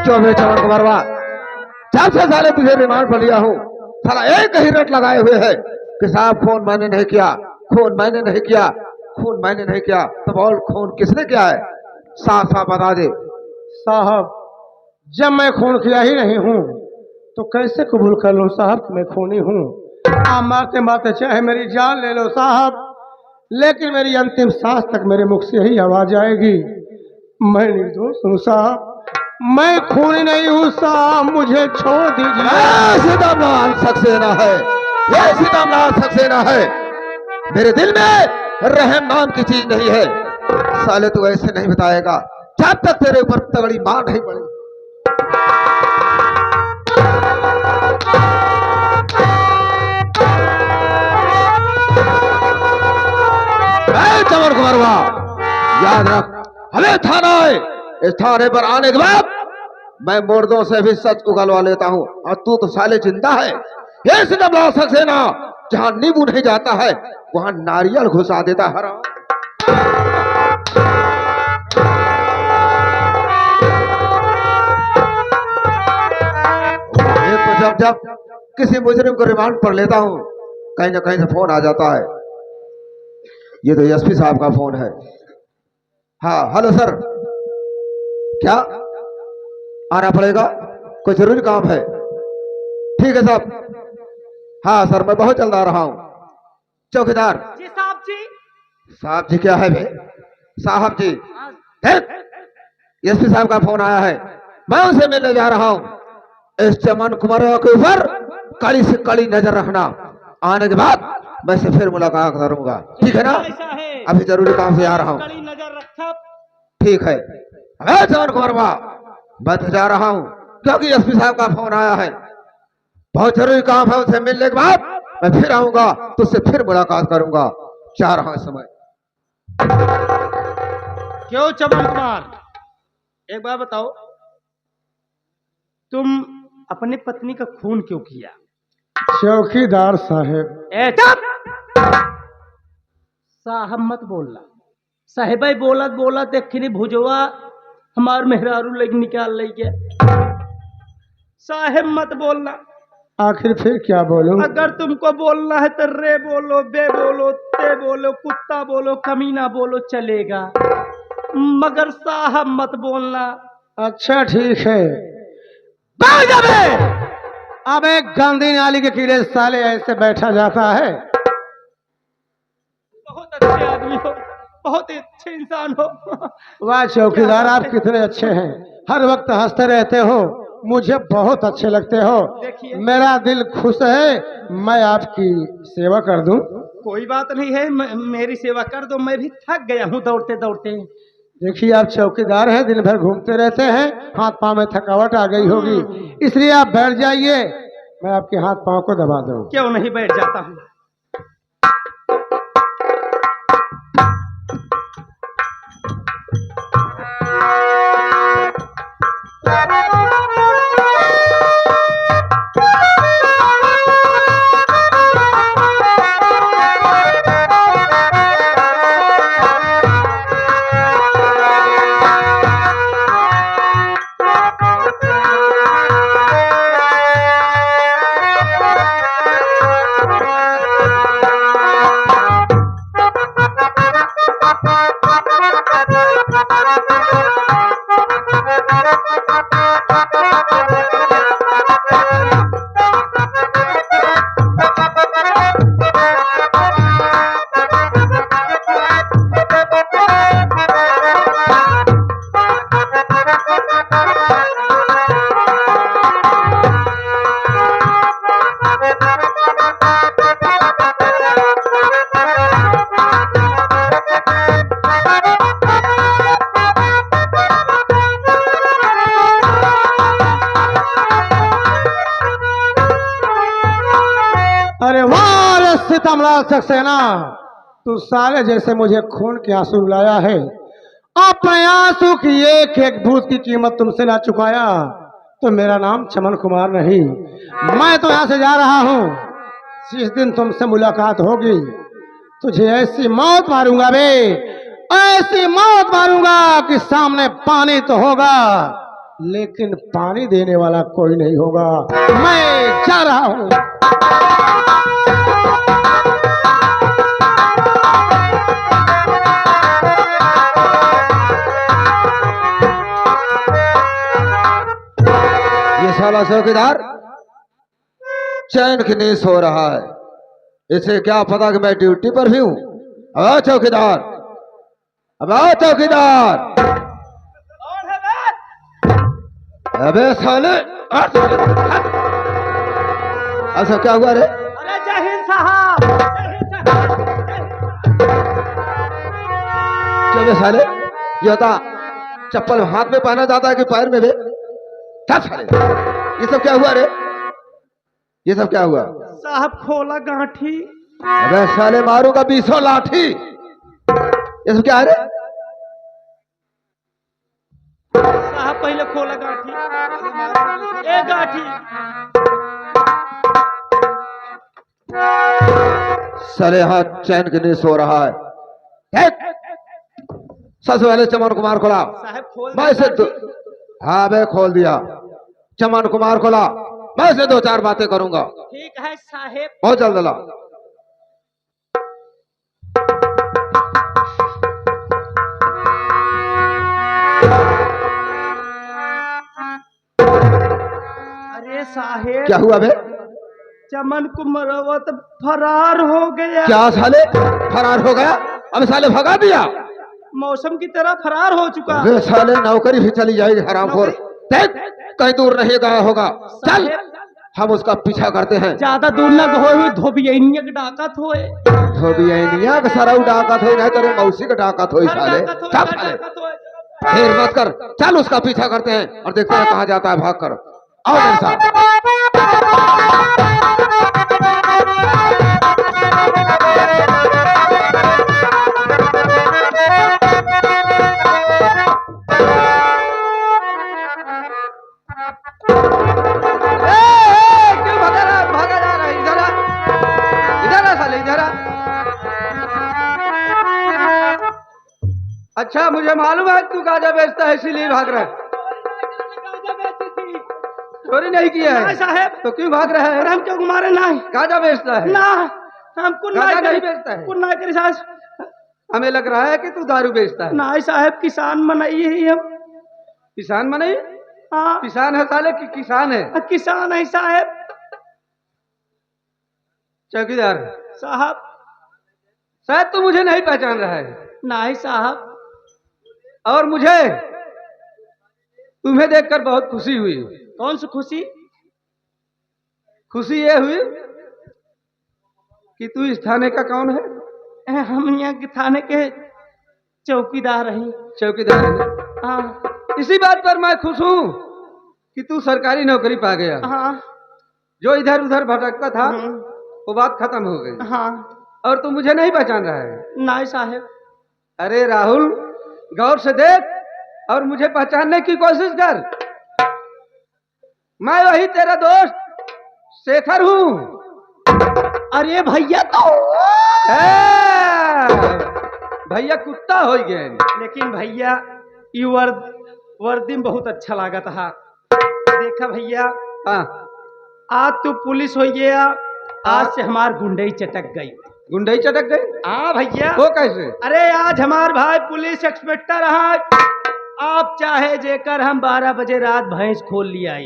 क्यों मैं चमन कुमारवा, जब से साले तुझे रिमांड पर लिया हूँ, साला एक ही रट लगाए हुए है कि साहब खून मैंने नहीं किया, खून मैंने नहीं किया, खून मैंने नहीं किया। तो बोल खून किसने किया है, साफ साफ बता दे। साहब, जब मैं खून किया ही नहीं हूँ तो कैसे कबूल कर लूँ साहब कि मैं खूनी हूँ। आप मारते मारते चाहे मेरी जान ले लो साहब, लेकिन मेरी अंतिम सांस तक मेरे मुख से यही आवाज आएगी, मैं निर्दोष हूँ साहब, मैं खूनी नहीं हूँ साहब, मुझे छोड़ दीजिए। सीतामलाल सक्सेना है, ये सीतामलाल सक्सेना है। मेरे दिल में रहम नाम की चीज नहीं है। साले तू ऐसे नहीं बताएगा जब तक तेरे ऊपर तगड़ी मार नहीं पड़ी। चमन कुमारवा, याद रख, हमें थाना है, इस थाने पर आने के बाद मैं मुर्दों से भी सच उगलवा लेता हूँ, और तू तो साले जिंदा है। ये सीतामलाल सक्सेना जहां नींबू नहीं जाता है वहां नारियल घुसा देता है। ये तो जब जब किसी मुजरिम को रिमांड पर लेता हूं, कहीं ना कहीं से फोन आ जाता है। ये तो एसपी साहब का फोन है। हाँ हेलो सर, क्या आना पड़ेगा, कोई जरूरी काम है। ठीक है साहब, हाँ सर मैं बहुत जल्द आ रहा हूँ। चौकीदार जी साहब जी। साहब जी क्या है बे, साहब जी एसपी साहब का फोन आया है, मैं उनसे मिलने जा रहा हूँ। इस चमन कुमार के ऊपर कड़ी से कड़ी नजर रखना, आने के बाद मैं से फिर मुलाकात करूंगा, ठीक है ना। अभी जरूरी काम से आ रहा हूँ। कड़ी नजर रखा। ठीक है, अरे चमन कुमार मैं तो जा रहा हूँ क्योंकि एसपी साहब का फोन आया है, बहुत जरूरी काम है। उनसे मिलने के बाद मैं फिर आऊंगा, तुझसे फिर मुलाकात करूंगा। जा रहा समय। क्यों चमन कुमार, एक बात बताओ, तुम अपनी पत्नी का खून क्यों किया? चौकीदार साहब, ए चुप! साहब मत बोलना। साहेब बोलत बोलत देखनी भुजवा हमार मेहरारू लग निकाल ले गया। साहेब मत बोलना। आखिर फिर क्या बोलूं? अगर तुमको बोलना है तो रे बोलो, बे बोलो, ते बोलो, कुत्ता बोलो, कमीना बोलो, चलेगा, मगर साहब मत बोलना। अच्छा ठीक है। अब एक गांधी नाली के कीड़े साले ऐसे बैठा जाता है। बहुत अच्छे आदमी हो, बहुत अच्छे इंसान हो। वाह चौकीदार, आप कितने अच्छे हैं, हर वक्त हंसते रहते हो, मुझे बहुत अच्छे लगते हो। देखिए, मेरा दिल खुश है, मैं आपकी सेवा कर दूं? कोई बात नहीं है, मेरी सेवा कर दो, मैं भी थक गया हूँ दौड़ते दौड़ते। देखिए आप चौकीदार हैं, दिन भर घूमते रहते हैं, हाथ पांव में थकावट आ गई होगी, इसलिए आप बैठ जाइए, मैं आपके हाथ पांव को दबा दूं। क्यों नहीं बैठ जाता हूँ। अरे वाह रे सीतामलाल सक्सेना, तू साले जैसे मुझे खून के आंसू रुलाया है, अपने आंसू की एक एक बूंद की कीमत तुमसे ना चुकाया तो मेरा नाम चमन कुमार नहीं। मैं तो यहां से जा रहा हूं, जिस दिन तुमसे मुलाकात होगी तुझे ऐसी मौत मारूंगा बे, ऐसी मौत मारूंगा कि सामने पानी तो होगा लेकिन पानी देने वाला कोई नहीं होगा। मैं जा रहा हूँ। ये साला चौकीदार चैन की नींद सो रहा है, इसे क्या पता कि मैं ड्यूटी पर भी हूं। अब चौकीदार, अब चौकीदार। अबे साले, ऐसा क्या हुआ रे? अरे जय हिंद साहब, क्या बे साले, ये होता चप्पल हाथ में पहना जाता है कि पैर में बे? क्या साले, ये सब क्या हुआ रे? ये सब क्या हुआ? साहब खोला गांठी। अबे साले मारूंगा 20 लाठी। ये सब क्या है रे? साहब पहले खोला गांठी। ए गांठी। साले हाथ चैन के नहीं सो रहा है। सबसे पहले चमन कुमार खोला। साहब खोल मैं इसे हाँ बे खोल दिया। चमन कुमार खोला, मैं इसे 2-4 बातें करूंगा। ठीक है साहेब। बहुत जल्द ला। अरे साहेब, क्या हुआ बे? चमन कुमार फरार हो गया। क्या साले फरार हो गया? अब साले भगा दिया? मौसम की तरह फरार हो चुका। वे साले नौकरी भी चली जाएगी हरामखोर। देख कहीं दूर नहीं गया होगा, चल हम उसका पीछा करते हैं। ज्यादा दूर न हो, धोबियनिया के डाकत होए। धोबियनिया का सारा डाकत हो, नहीं तेरे मौसी का डाकत हो साले। चल साले देर मत कर, चल उसका पीछा करते हैं और देखते हैं कहाँ जाता है भाग कर। आओ मेरे साथ। क्यों भागा जा रहा है? इधर आ, इधर आ साले, इधर आ। अच्छा मुझे मालूम है तू गांजा बेचता है, इसीलिए भाग रहा है। चोरी नहीं किया है साहेब, तो क्यों भाग रहा है? हम क्यों घुमारे ना गांजा बेचता है ना, हमको गांजा नहीं बेचता है। कुन्ना करी साहब। हमें लग रहा है कि तू दारू बेचता है। ना साहेब, किसान मनाइए ही हम। किसान मने? हाँ किसान है साले कि किसान है? किसान है साहेब। चौकीदार साहब शायद तू मुझे नहीं पहचान रहा है, नहीं साहब। और मुझे तुम्हें देखकर बहुत खुशी हुई। कौन सी खुशी? खुशी ये हुई कि तू इस थाने का कौन है? हम यहाँ के थाने के चौकीदार हैं। चौकीदार है। हाँ इसी बात पर मैं खुश हूँ कि तू सरकारी नौकरी पा गया। हाँ जो इधर उधर भटकता था हम्म, वो बात खत्म हो गई, हाँ। और तू मुझे नहीं पहचान रहा है। नहीं साहेब। अरे राहुल, गौर से देख और मुझे पहचानने की कोशिश कर। मैं वही तेरा दोस्त शेखर हूँ। अरे भैया तो भैया कुत्ता हो गए। लेकिन भैया ये वर्दी में बहुत अच्छा लगा था। देखा भैया, हाँ, आज तो पुलिस हो गया, आज से हमार गुंडई चटक गई। गुंडई चटक गई? हाँ भैया। वो कैसे? अरे आज हमार भाई पुलिस इंस्पेक्टर है। आप चाहे जेकर हम 12 बजे रात भैंस खोल लिया,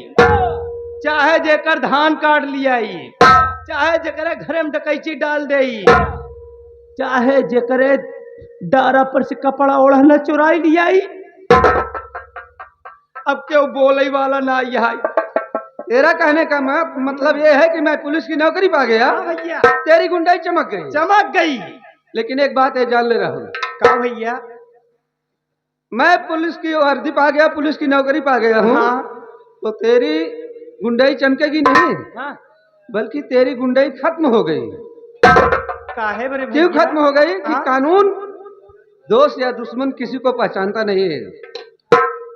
चाहे जेकर धान काट लिया, चाहे जेकर घर में डकैची डाल दे, चाहे जेकरे डारा पर से कपड़ा ओढ़ना चुराई लिया। अब क्यों बोले वाला ना यहाँ। तेरा कहने का मतलब ये है कि मैं पुलिस की नौकरी पा गया। हाँ भैया, तेरी गुंडाई चमक गई। चमक गई। लेकिन एक बात है, जान ले राहुल। का भैया? मैं पुलिस की वर्दी पा गया, पुलिस की नौकरी पा गया हूँ। हाँ तो तेरी गुंडाई चमकेगी नहीं, हाँ। बल्कि तेरी गुंडाई खत्म हो गई। काहे बरे क्यों भैया? खत्म हो गई? कि हाँ? कानून दोस्त या दुश्मन किसी को पहचानता नहीं है।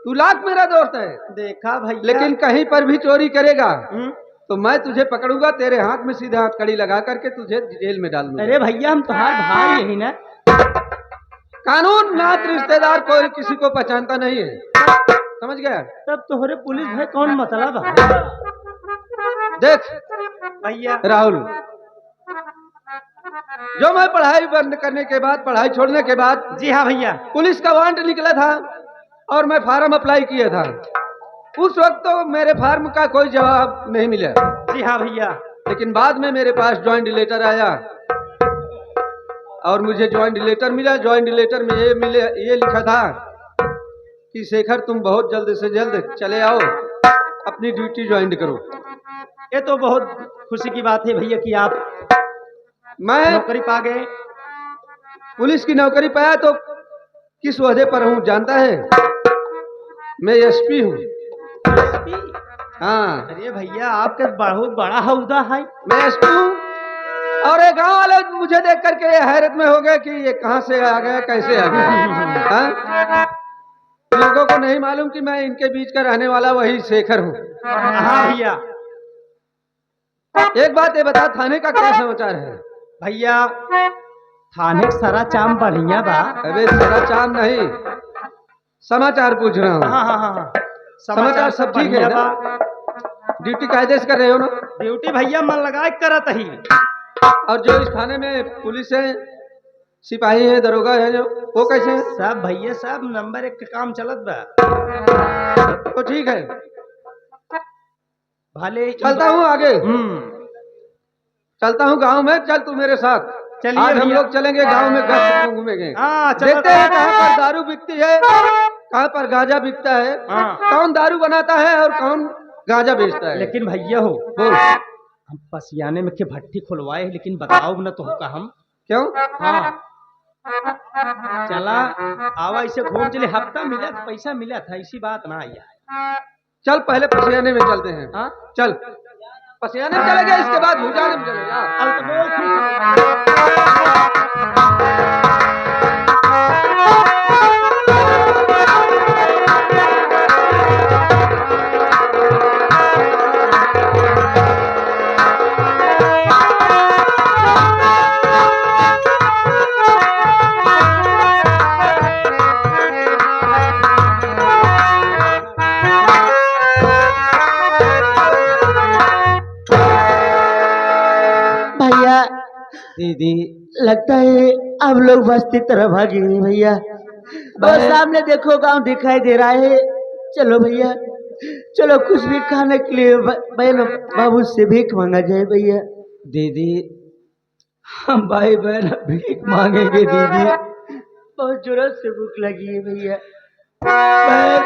तू लाख मेरा दोस्त है, देखा भैया। लेकिन कहीं पर भी चोरी करेगा हम्म? तो मैं तुझे पकड़ूंगा, तेरे हाथ में सीधे हाथ कड़ी लगा करके तुझे जेल में डाल दूंगा। अरे भैया, हम तुम्हार भाई यही ना। कानून नात रिश्तेदार कोई किसी को पहचानता नहीं है। समझ गया? तब तोहरे पुलिस भाई कौन मतलब है? देख भैया राहुल, जो मैं पढ़ाई बंद करने के बाद, पढ़ाई छोड़ने के बाद जी हाँ भैया, पुलिस का वारंट निकला था और मैं फार्म अप्लाई किया था। उस वक्त तो मेरे फार्म का कोई जवाब नहीं मिला, जी हाँ भैया, लेकिन बाद में मेरे पास ज्वाइंट लेटर आया और मुझे ज्वाइंट लेटर मिला। ज्वाइंट लेटर में ये लिखा था कि शेखर तुम बहुत जल्द से जल्द चले आओ, अपनी ड्यूटी ज्वाइन करो। ये तो बहुत खुशी की बात है भैया कि आप मैं नौकरी पा गए। पुलिस की नौकरी पाया तो किस ओहदे पर हूँ जानता है? मैं एसपी हूँ। हाँ, अरे भैया आपके बहुत बड़ा हौदा है। मैं एसपी हूँ और ये गांव वाले मुझे देख करके हैरत में हो गए कि ये कहाँ से आ गया, कैसे आ गया। हाँ? लोगों को नहीं मालूम कि मैं इनके बीच का रहने वाला वही शेखर हूँ। हाँ भैया। एक बात ये बता, थाने का क्या समाचार है? भैया थाने का सारा चाम बढ़िया बा। अबे सारा चाम नहीं, समाचार पूछ रहा हूँ। हाँ हाँ हाँ, समाचार सब ठीक है ना? ड्यूटी कायदे से कर रहे हो ना? ड्यूटी भैया मन लगा के करत ही। और जो इस थाने में पुलिस है, सिपाही है, दरोगा है, जो वो कैसे है? सब भैया सब नंबर 1 का काम चलत बा। तो ठीक है, भले चलता हूँ आगे। चलता हूँ गांव में, चल तू मेरे साथ। चलिए आज हम भैया। लोग चलेंगे गांव में, गश्त घूमेंगे। हाँ चलो। देखते हैं कहाँ पर दारू बिकती है, कहाँ पर गांजा बिकता है, हाँ। कौन दारू बनाता है और कौन गांजा बेचता है। लेकिन भैया हो, बोल। हम पसियाने में के भट्टी खुलवाए हैं, लेकिन बताओ न तो का हम क्यों? हाँ चला आवा इसे घूम चले। हफ्ता मिला था, पैसा मिला था, इसी बात ना आया। चल पहले पसियाने में चलते हैं। हाँ चल पसियाने में चलेंगे, इसके बाद भूजाने में चलेगा। भैया दीदी लगता है आप लोग बस्ती तरफ भागे हैं भैया। और सामने देखो गांव दिखाई दे रहा है। चलो भैया चलो, कुछ भी खाने के लिए बहन बाबू से भीख मांगा जाए भैया। दीदी हम भाई बहन भीख मांगेंगे दीदी। बहुत जरूरत से भूख लगी है भैया। बहन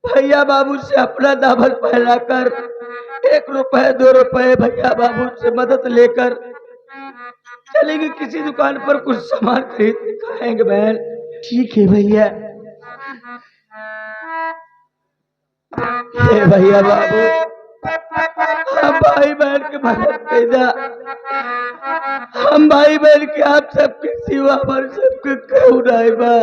भैया बाबू से अपना दामन फैलाकर 1 रुपए 2 रुपए भैया बाबू से मदद लेकर चलेंगे, किसी दुकान पर कुछ सामान खरीद के खाएंगे बहन। ठीक है भैया। हे भैया बाबू हम भाई बहन के मदद पैदा, हम भाई बहन के आप सबके सिवा हमारे सबके क्यों नहीं बा।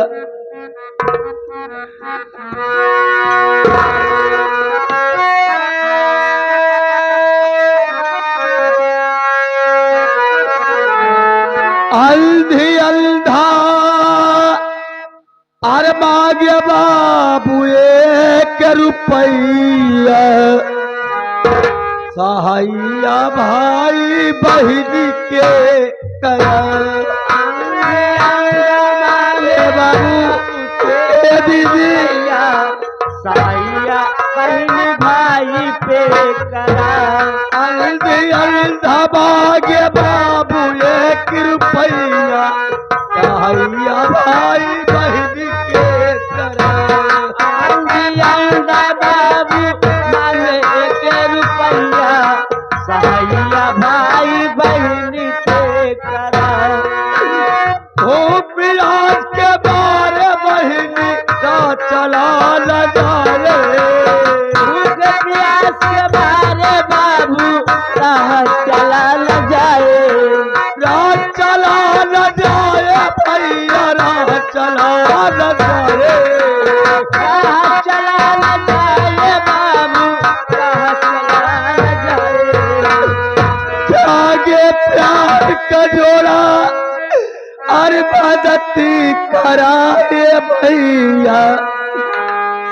अंधी अंधा अरे मांगे बाबू 1 रुपया, सहाइया भाई बहन के करा। बाबू दीदी सहाइया बहन भाई पे करा। अंधा मांगे बाबू 1 रुपया, सहाइया भाई बहन के करा। बाबू मांगे 1 रुपया, सहाइया भाई बहन के करा। ओ प्याज के बारे बहन का चला न जाए। भूख प्यास के बारे बाबू राह चला न जाए। राह चला न जाए भैया, राह चला न जाए। राह चला न जाए बाबू, राह चला न जाए। जागे प्यार का जोड़ा और मदद कराए भैया,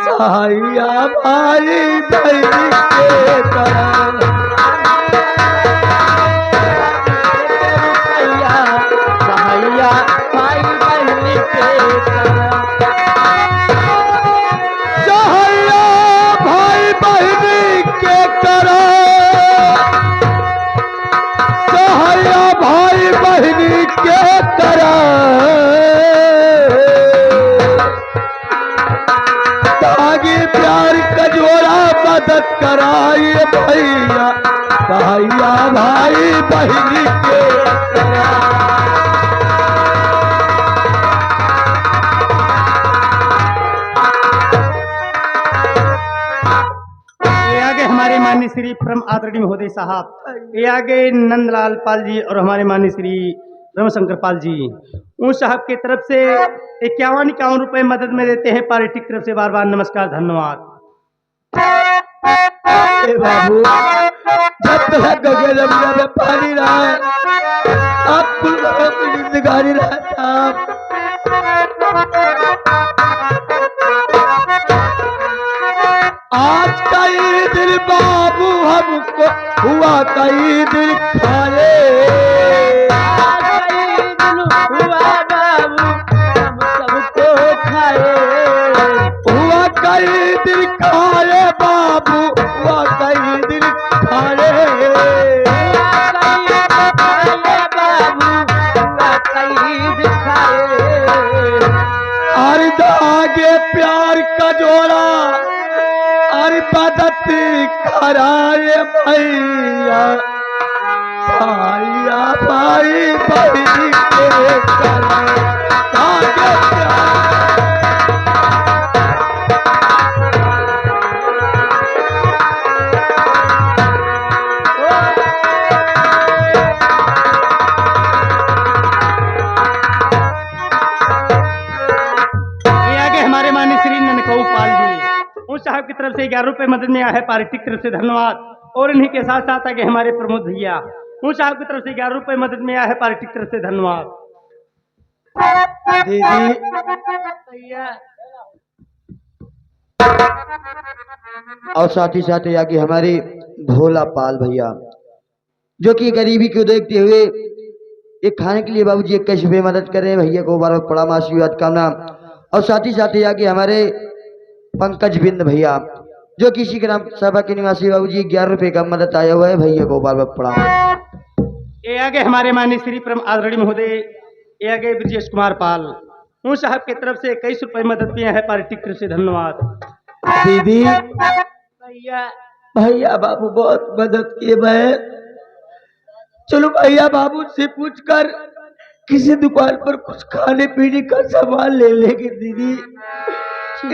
सहाइया भाई बहन के तरह सहाइया भाई बहन के तरह सहाइया भाई बहन के तरह सहाइया भाई बहन के तरह ताकि प्यार का जोड़ा मदद कराइए भैया सहाइया भाई बहन के तरह ये आगे हमारे माननीय श्री परम आदरणीय महोदय साहब, ये आगे नंदलाल पाल जी और हमारे माननीय श्री रमशंकर पाल जी, उन साहब की तरफ से 51 रुपए मदद में देते हैं। पार्टी की तरफ से बार बार नमस्कार, धन्यवाद। ए बाबू जब तक गगन जमुना में पानी रहा है आप कुल जिंदगानी रहा आप आज कई दिन बाबू हमको हुआ कई दिन खाए हुआ बाबू हम सबको खाए हुआ कई दिन खाए बाबू हुआ कई दिन खाए अरे आगे प्यार का जोड़ा अरे मदद कराए भैया साया भाई बहन के तरह आगे प्यार ये आगे हमारे माननीय श्री ननकऊ पाल जी, उन साहब की तरफ से 11 रुपए मदद में आया है। पार्टी की तरफ से धन्यवाद। और इन्हीं के साथ साथ आगे हमारे प्रमोद भैया, उन साहब की तरफ से 11 रुपए मदद में आया है। पार्टी की तरफ से धन्यवाद। दीदी और साथ ही साथ आगे हमारे भोला पाल भैया जो कि गरीबी को देखते हुए एक खाने के लिए बाबूजी 21 रुपये मदद करें भैया को बार बार प्रणाम आशीर्वाद कामना। और साथ ही आगे हमारे पंकज बिंद भैया जो किसी के नाम सभा के निवासी बाबूजी 11 रुपये का मदद आया हुआ है भैया को बार बार प्रणाम। ये आगे हमारे माननीय श्री परम आदरणीय महोदय, ये आगे ब्रजेश कुमार पाल, उन साहब की तरफ से 21 रुपए मदद में आया है। पार्टी की तरफ से धन्यवाद। दीदी भैया भैया बाबू बहुत मदद किए मैं चलो भैया बाबू से पूछकर किसी दुकान पर कुछ खाने पीने का सामान ले लेंगे दीदी,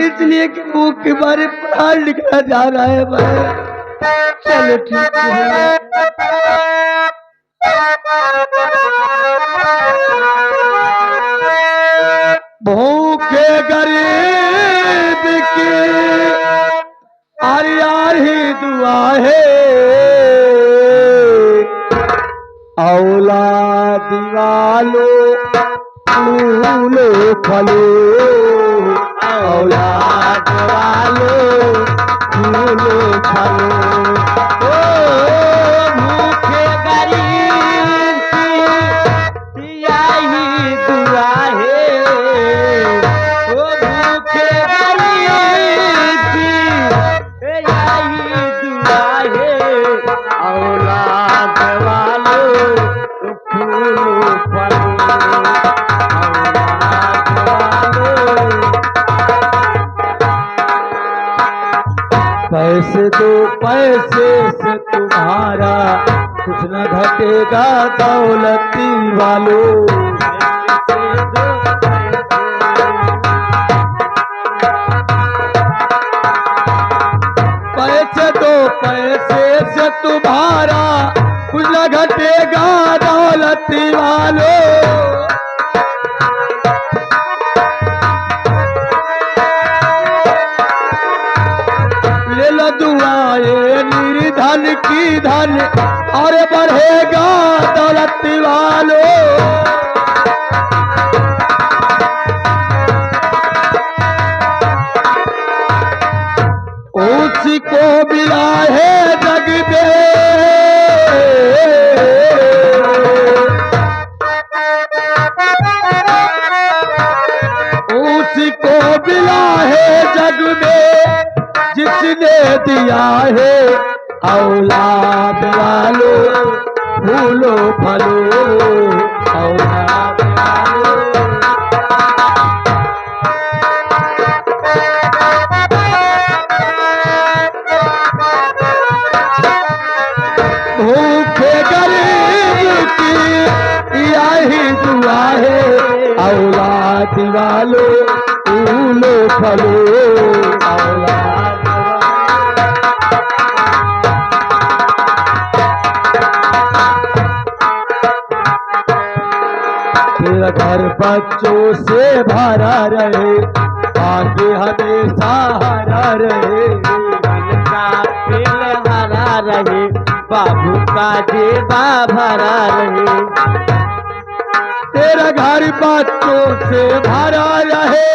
इसलिए कि मुंह के बारे प्राण निकला जा रहा है मैं। चलो ठीक है भैया। भूखे गरीब की आरियार ही दुआ है औलाद वालो फूलो फलो औलाद वालो फूलो फलो भूखे गरीब की यही दुआ है ओ भूखे गरीब की यही दुआ है औलाद वालों फूलो फलो पैसे दो पैसे से तुम्हारा कुछ न घटेगा दौलती वालों पैसे दो पैसे से तुम्हारा कुछ न घटेगा दौलती वालों ले लो दुआए निर्धन की धन और बढ़ेगा दौलत वालों उसको मिला है जग में जिसने दिया है औलाद वालों फूलो फलो औलाद वालों। भूखे गरीब की यही दुआ है औलाद वालों फूलो फलो औलाद तेरा घर बच्चों से भरा रहे आगे हमेशा हरा रहे का दिल हरा रहे बाबू का जेबा भरा रहे। तेरा घर बच्चों से भरा रहे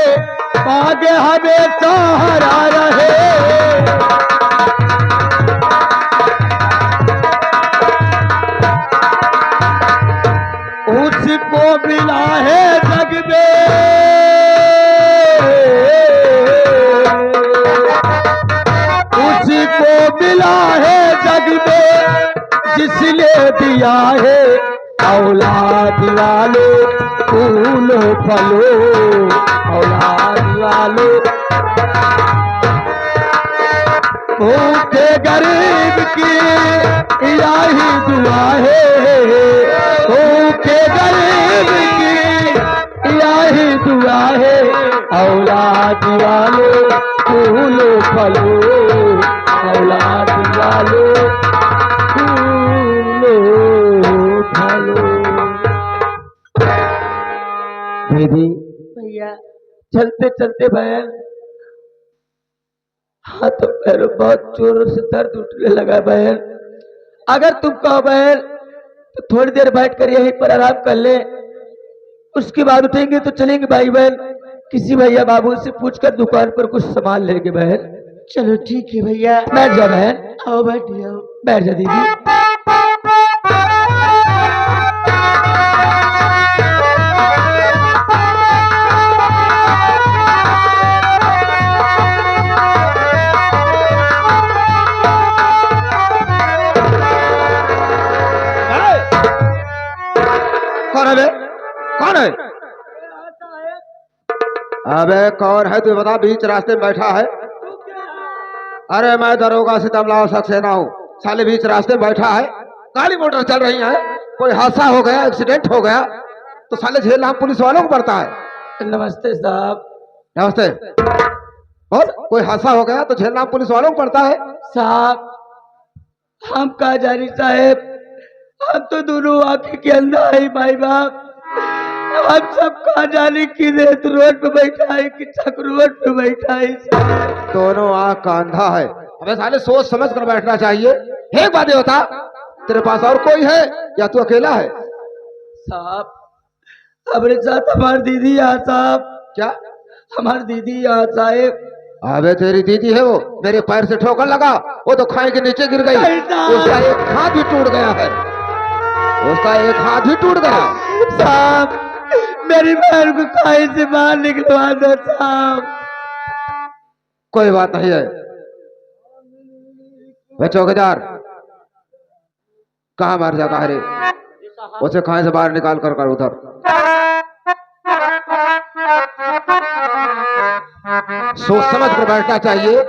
आगे हमेशा हरा रहे। उसको मिला है जग में उसको मिला है जग में जिसने दिया है औलाद वालो फूलो फलो औलाद वालो। भूखे गरीब की यही दुआ है भूखे गरीब की यही दुआ है औलाद वालो फूलो फलो औलाद वालो फूलो फलो। दीदी भैया चलते चलते बहन हाथों पैरों बहुत जोरों से दर्द उठने लगा बहन। अगर तुम कहो बहन तो थोड़ी देर बैठ कर यहीं पर आराम कर ले उसके बाद उठेंगे तो चलेंगे भाई बहन किसी भैया बाबू से पूछकर दुकान पर कुछ सामान लेंगे बहन। चलो ठीक है भैया। बैठ जा बहन आओ बैठ जाओ। बैठ जा दीदी। कौन है बे? कौन है? अबे कौन है तू बता बीच रास्ते में बैठा है। अरे मैं दरोगा सितमलाल सक्सेना हूँ साले बीच रास्ते में बैठा है गाड़ी मोटर चल रही है कोई हादसा हो गया एक्सीडेंट हो गया तो साले झेल हम पुलिस वालों को पड़ता है। नमस्ते साहब। नमस्ते बोल कोई हादसा हो गया तो झेलना पुलिस वालों को पड़ता है। साहब हम कहा जानी साहेब हम तो दोनों आंखें के अंदर है भाई बाप हम सब कहा जाने की रेत रोड पे बैठा है कि चक रोड पे बैठा है। दोनों आंख का अंधा है हमें साले सोच समझ कर बैठना चाहिए। एक बात ये बता तेरे पास और कोई है या तू अकेला है? साहब हमारे साथ हमारी दीदी यहाँ साहब। क्या? हमारी दीदी यहाँ साहेब। अबे तेरी दीदी है वो मेरे पैर से ठोकर लगा वो तो खाई के नीचे गिर गई उसका एक हाथ भी टूट गया है उसका एक हाथ भी टूट गया। साहब मेरी बहन को खाई से बाहर निकलवा दो साहब। कोई बात नहीं है वे चौकीदार कहाँ मार जाता है रे उसे खाई से बाहर निकाल कर उधर सोच समझ कर बैठना चाहिए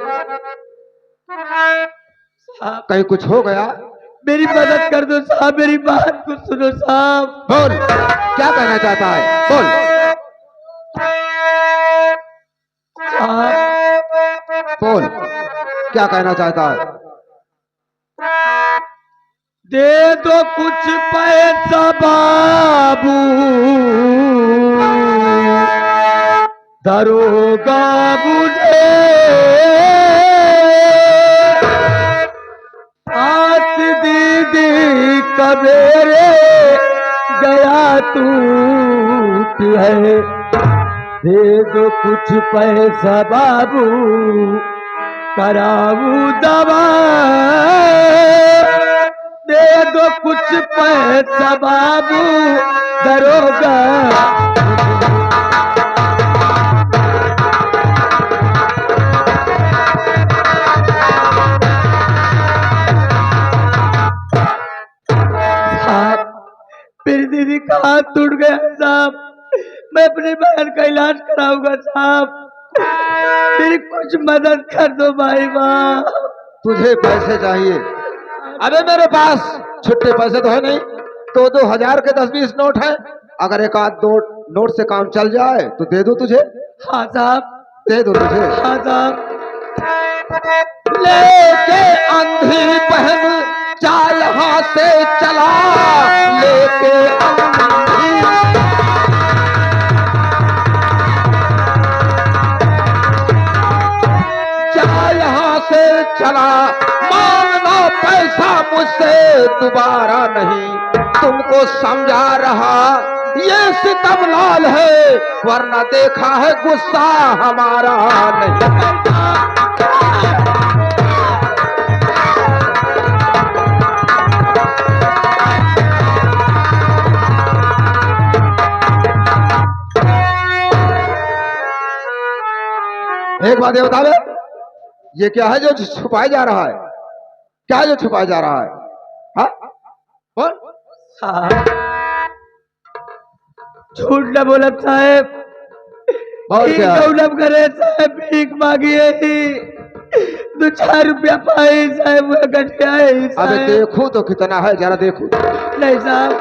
कहीं कुछ हो गया। मेरी मदद कर दो साहब मेरी बात को सुनो साहब। बोल क्या कहना चाहता है बोल। साहब बोल क्या कहना चाहता है। दे दो कुछ पैसा बाबू दरोगा मुझे हाथ दीदी कबेरे गया तू है दे दो कुछ पैसा बाबू कराऊ दवा दे दो कुछ पैसा बाबू दरोगा। साहब मेरी दीदी का हाथ टूट गया साहब, मैं अपनी बहन का इलाज कराऊंगा साहब, मेरी कुछ मदद कर दो भाई माँ। तुझे पैसे चाहिए? अबे मेरे पास छुट्टे पैसे तो है नहीं, तो 2000 के 10-20 नोट है, अगर एक आध दो नोट से काम चल जाए तो दे दो तुझे। हाँ साहब, दे दो तुझे। हाँ साहब। लेके अंधी बहन चाल हाथ से चला, लेके अंधी चाल हाथ से चला, मांगना पैसा मुझसे दोबारा नहीं, तुमको समझा रहा ये सितम लाल है, वरना देखा है गुस्सा हमारा नहीं। एक बात ये बता दे, ये क्या है जो छुपाया जा रहा है? क्या है जो छुपाया जा रहा है? हाँ बोल। साहब झूठ न बोला साहब, और क्या? गौरव करे साहब, भीख मांगिए ही 2-4 रुपया पाए साहब, वो घटिया है अबे साहब। देखो तो कितना है, जरा देखो। नहीं साहब,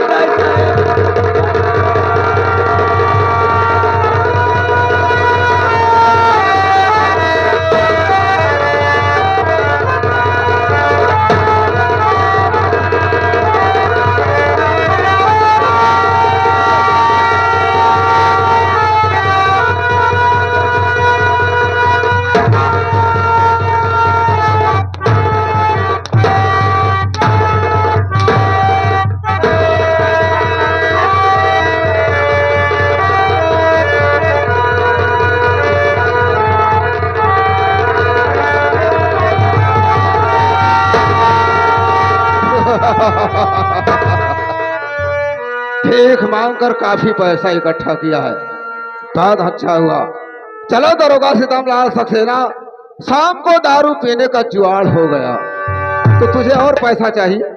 नहीं साहब। भीख मांगकर काफी पैसा इकट्ठा किया है, बहुत अच्छा हुआ। चलो दरोगा सितमलाल सक्सेना, शाम को दारू पीने का जुआड़ हो गया, तो तुझे और पैसा चाहिए?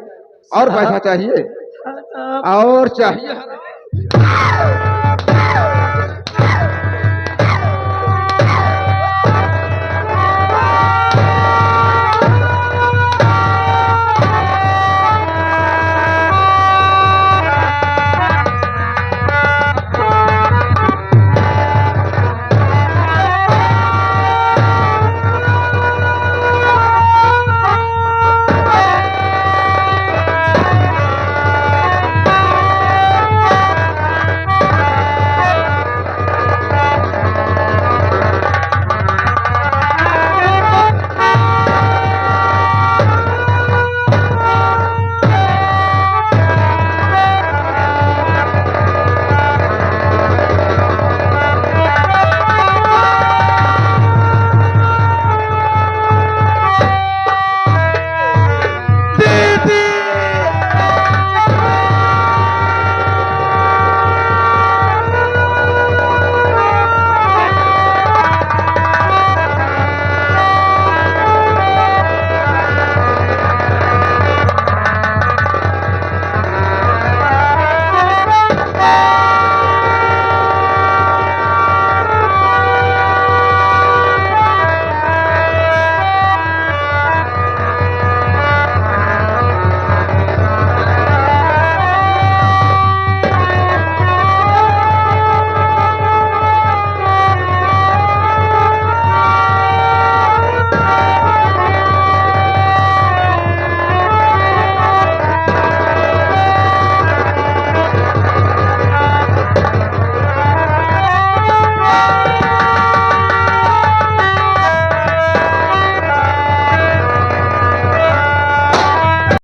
और पैसा चाहिए? और चाहिए?